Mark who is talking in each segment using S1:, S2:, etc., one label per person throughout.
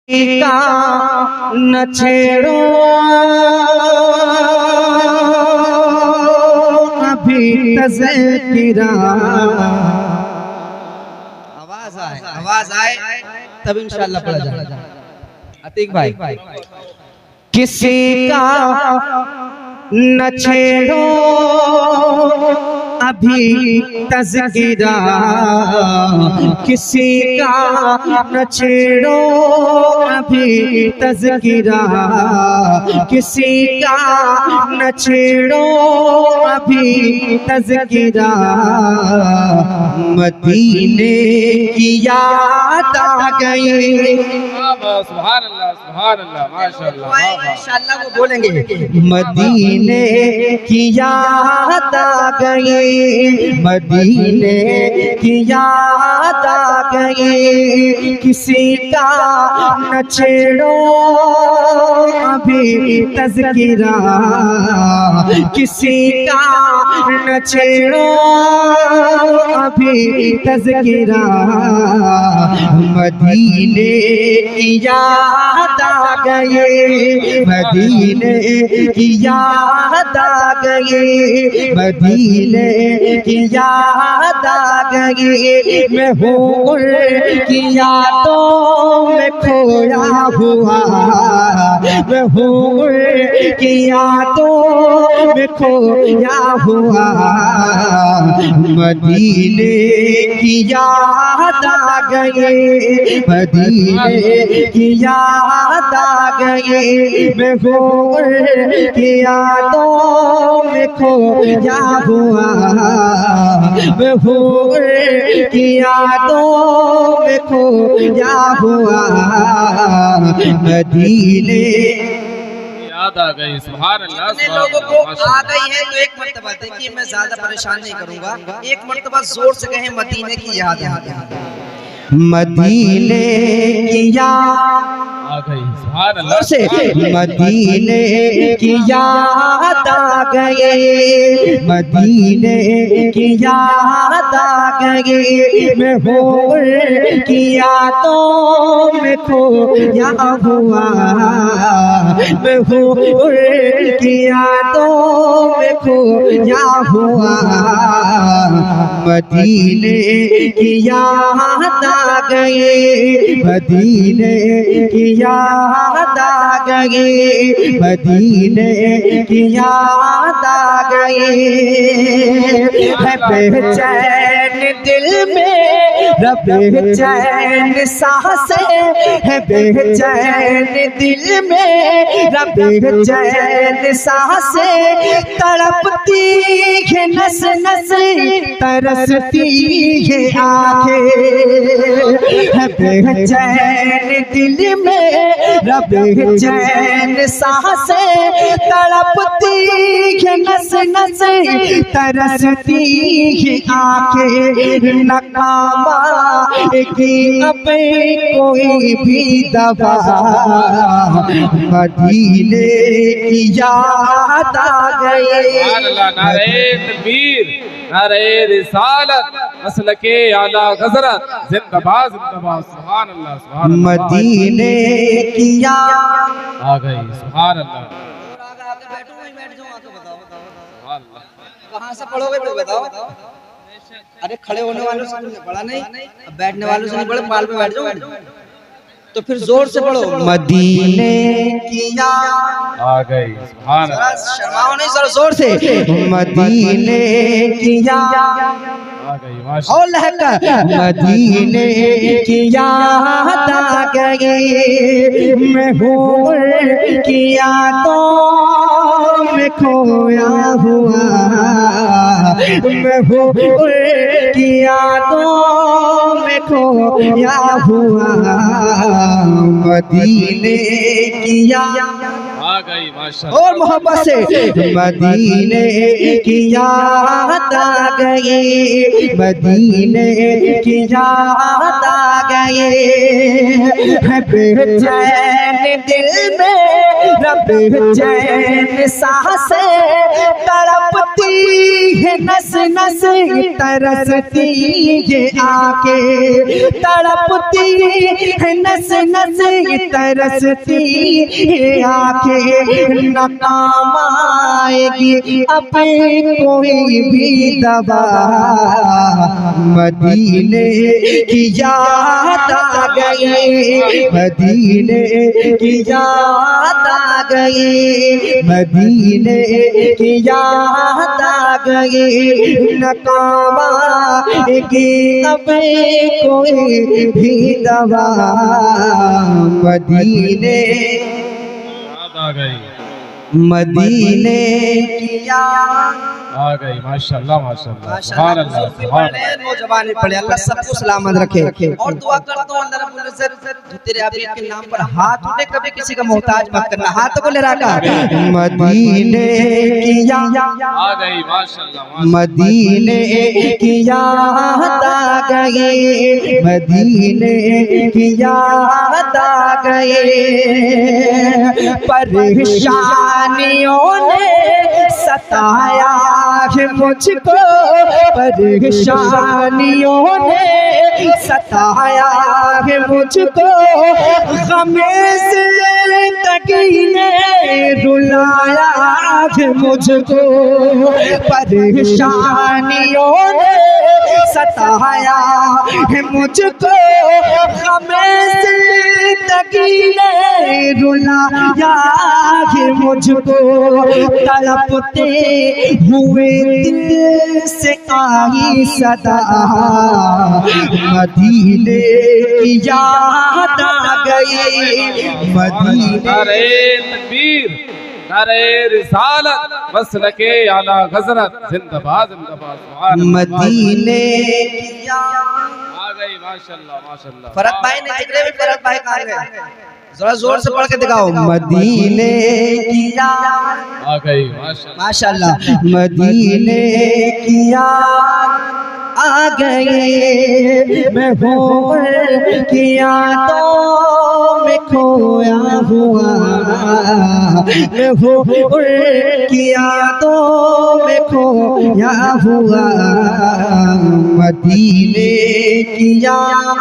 S1: का न छेड़ो अभी तज़किरा। आवाज आए तब इंशाअल्लाह पढ़ा जाएगा। अतीक भाई, किसी का न छेड़ो अभी तज़किरा, किसी का न छेड़ो अभी तज़किरा, किसी का न छेड़ो अभी तज़किरा। मदीने की याद आ गई।
S2: सुभान अल्लाह, सुभान अल्लाह, माशाअल्लाह।
S1: इंशाअल्लाह वो बोलेंगे मदीने की याद आ गई, मदीने की याद आ गई। किसी का न छेड़ो अभी तज़किरा, किसी का न छेड़ो अभी तज़किरा। मदीने की याद आ गई, मदीने की याद आ गई, मदीने की याद आ गई। मैं हूँ की यादों में खोया हुआ, मैं हूँ की यादों में खोया हुआ। मदीने की याद आ गई, मदीने की याद आ गई। मैं हूँ की यादों में खोया हुआ, मैं हूँ की यादों में खोया हुआ। मदीने
S2: याद आ गई। सुभान अल्लाह।
S1: जितने लोगों को आ गई है तो एक मर्तबा देखिए, मैं ज्यादा परेशान नहीं करूंगा, एक मर्तबा जोर से कहें मदीने की याद आ गई, मदीने की याद
S2: आ गई। सुभान अल्लाह
S1: से, मदीने की याद आ गई, मदीने की याद आ गई। मैं हूँ की यादों में खोया हुआ, मैं हूँ की यादों में खोया हुआ। मदीने की याद आ गई, मदीने की याद आ गई, मदीने की याद आ गई। है बेचैन दिल में बेचैन सांसें, है बेचैन दिल में बेचैन सांसें। तड़पती है नस नस, तरसती है आंखें, है बेचैन दिल में बेचैन सांसें। तड़पती है नस नस, तरसती है आंखें। नकामा की अब कोई भी दवा, मदीने की याद आ गई।
S2: सुभान अल्लाह। नारे तकबीर, नारे रिसालत, मसलके आला हज़रत जिंदाबाद, जिंदाबाद। सुभान अल्लाह, सुभान अल्लाह।
S1: मदीने की याद
S2: आ गई। सुभान अल्लाह।
S1: बैठो, वहीं बैठ जाओ, आके बताओ
S2: सुभान अल्लाह।
S1: कहाँ से पढ़ोगे फिर बताओ। अरे खड़े होने वालों से तुमने पढ़ा नहीं, अब बैठने वालों से नहीं पढ़े, पाल पे बैठ जाओ। तो फिर जोर से पढ़ो मदीने की याद
S2: आ गई। सुभान अल्लाह।
S1: शर्माओ नहीं, सर जोर से मदीने की याद
S2: आ गई। माशाअल्लाह।
S1: और लहका मदीने की याद आ गई। मैं हूँ की यादों में खोया हुआ, मैं हूँ की यादों में खोया हुआ। मदीने की याद
S2: आ गई माशाल्लाह।
S1: और मोहब्बत से मदीने की याद आ गई, मदीने की याद आ गई, है बेचैन दिल में रब चैन सांसें तड़पती है, नस नस तरसती ये आके, तड़पती है नस नस तरसती ये आके, न काम आएगी अब कोई भी दवा, मदीने की याद आ गई, मदीने की याद आ गई, मदीने की याद आ गई, न काम आएगी अब कोई भी दवा, मदीने
S2: याद आ गई,
S1: मदीने की याद
S2: आ गई माशाल्लाह माशाल्लाह सुभान अल्लाह सुभान अल्लाह।
S1: नौजवान पढ़े, अल्लाह सबको सलामत रखे। और दुआ करता हूँ अल्लाह रब्बुल इज्जत जो तेरे हबीब के नाम पर हाथ उठे कभी किसी का मोहताज मत करना, हाथ को ले रखा। मदीने की याद
S2: आ गई माशाल्लाह,
S1: मदीने की याद आ गई, मदीने की याद आ गई, परेशानियों ने सताया है मुझको, परेशानियों ने सताया है मुझको, गमे जिंदगी ने रुलाया है मुझको, परेशानियों ने सताया है मुझको, गमे जिंदगी ने रुलाया है मुझको, तड़पते हुए दिल से आई सदा, मदीने की याद आ गई, मदीने।
S2: नारे तकबीर, नारे रिसालत, मसलके आला हज़रत, जिंदाबाद जिंदाबाद सुभान अल्लाह।
S1: मदीने की याद
S2: आ गई माशाल्लाह माशाल्लाह।
S1: फरत भाई ने जिक्र भी, फरत भाई कहाँ गए? जरा जोर से पढ़ के दिखाओ। मदीने की याद
S2: आ गई माशाल्लाह
S1: माशाल्लाह, मदीने की याद आ गए, मैं हूँ की यादों में खोया हुआ, मैं हूँ की यादों में खोया हुआ, मदीने की याद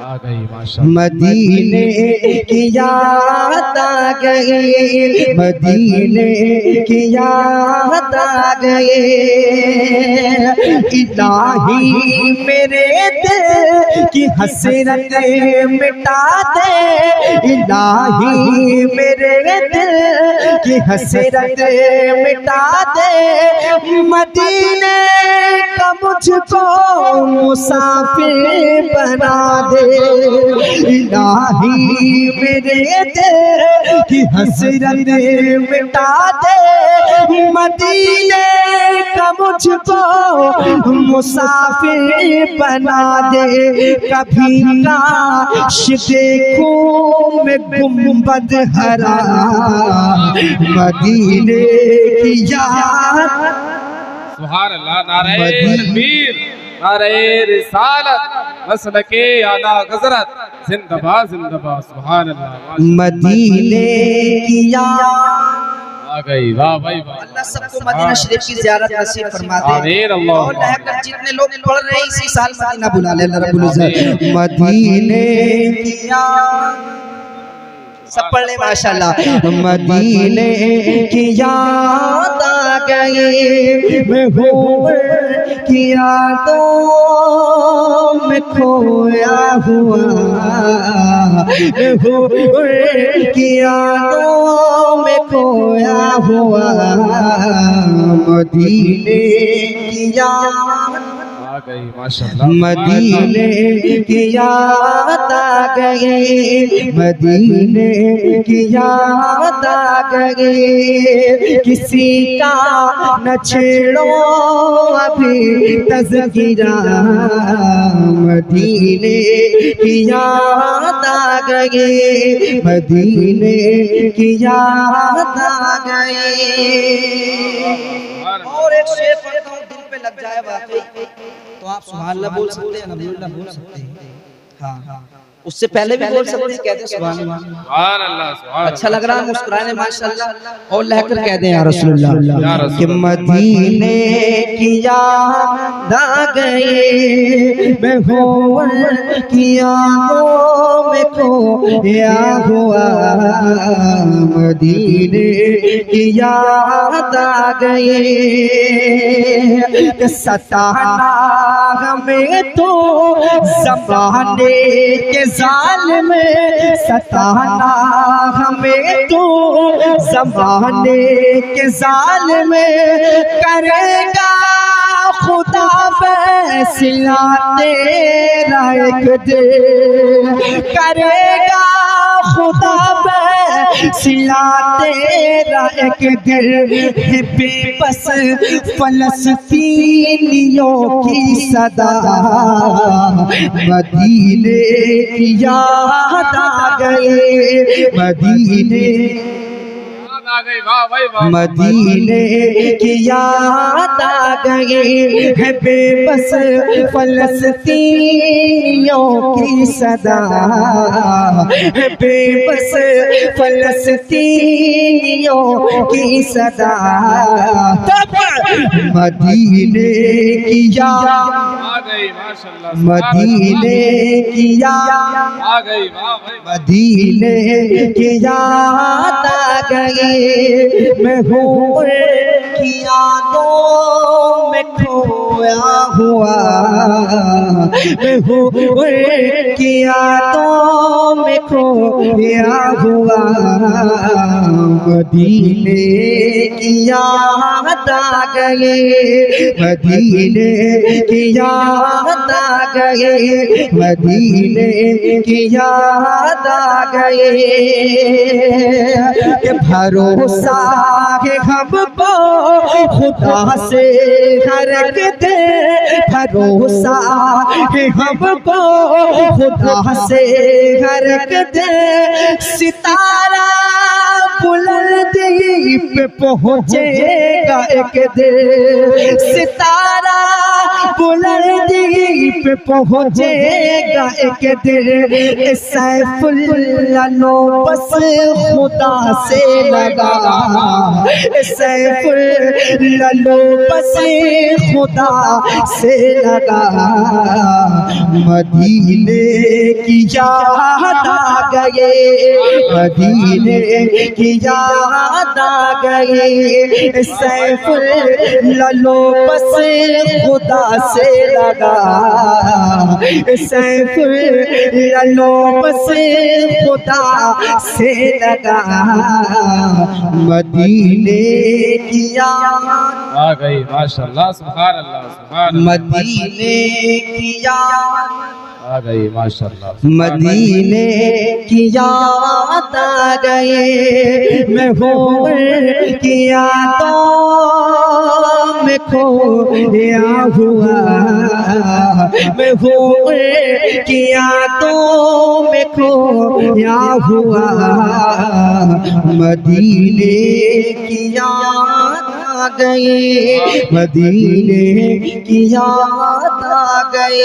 S2: आ गई माशाल्लाह,
S1: मदीने की याद आ गई, मदीने की याद आ गई, इलाही मेरे दिल की हसरत मिटा दे, इलाही मेरे दिल की हसरत मिटा दे, मदीने का मुझको मुसाफिर बना दे, इलाही मेरे दिल की हसरत मिटा दे, मदीने का मुझको मुसाफिर बना दे, कभी काश देखूं मैं गुंबद हरा, मदीने की याद
S2: सुभान अल्लाह। नारे तकबीर, नारे रिसालत, मसलके आला हज़रत, जिंदाबाद जिंदाबाद सुभान अल्लाह।
S1: मदीने की याद
S2: आ गई, वाह भाई वाह।
S1: अल्लाह सबको मदीना शरीफ की ज़ियारत नसीब फरमा दे।
S2: आमीन अल्लाह।
S1: और रहकर जितने लोग पढ़ रहे हैं इसी साल मदीना बुला ले अल्लाह रब्बुल इज्जत। मदीने की याद सब पढ़ ले माशाल्लाह। मदीने की याद आ गई, मैं हूँ की यादों में खोया हुआ, मैं हूँ की यादों में खोया हुआ, मदीने की याद
S2: आ आ गई माशाल्लाह।
S1: मदीने की याद आ गई, मदीने की याद आ गई, किसी का न छेड़ो अभी तज़किरा, मदीने की याद आ गई, मदीने की याद आ गई। और एक शेर पढ़ता हूँ, दिल पे लग जाए वाकई, तो आप सुभान अल्लाह बोल सकते हैं, नबीउल्लाह बोल सकते हैं। हाँ, उससे पहले भी बोल सकते हैं, कहते हैं सुभान अल्लाह।
S2: सुभान अल्लाह, सुभान
S1: अच्छा लग रहा है, मुस्कुराने माशाअल्लाह। और लहकर कह दें या रसूलुल्लाह कि मदीने की याद आ गई, मैं हूँ की यादों में खोया हुआ, मदीने की याद आ गई, कि सताना हमें तो ज़माने के जालिम, सताना हमें तो ज़माने के जालिम, करेगा खुदा फैसला तेरा एक दिन, करेगा खुदा फैसला तेरा एक दिन, है बेबस फलस्तीनियों की सदा, मदीने की याद आ गई, मदीने
S2: आ गई, वाह भाई वाह।
S1: मदीने की याद आ गई, है बेबस फलस्तीनियों की सदा, है बेबस फलस्तीनियों की सदा, मदीने की याद
S2: आ गई माशाल्लाह।
S1: मदीने की याद
S2: आ गई, वाह भाई।
S1: मदीने की याद आ गई, मैं हूँ की यादों में खोया हुआ, मैं हूँ की यादों में खोया हुआ, मदीने की याद आ गई, मदीने की याद आ गई, मदीने की याद आ गई, कि भरोसा है हमको खुदा से हर एक दे, भरोसा है हमको खुदा से हर एक दे, सितारा बुलंदी पे पहुँचेगा एक दिन, सितारा बुलंदी पे पहुँचेगा एक दिन, सैफुल्लाह नो बस खुदा से लगा, सैफुल्लाह नो बस खुदा से लगा, मदीने की याद आ गई, मदीने की याद आ गई, सैफुल्लाह नो बस खुदा से लगा, सैफुल्लाह नो बस खुदा से लगा, मदीने की याद
S2: आ गई माशाल्लाह। सुभान अल्लाह, सुभान अल्लाह।
S1: मदीने की याद
S2: आ गई माशाल्लाह।
S1: मदीने की याद आ गई, मैं हूँ की यादों में खोया हुआ, मैं हूँ की यादों में खोया हुआ, मदीने की याद आ गई, मदीने की याद आ गई।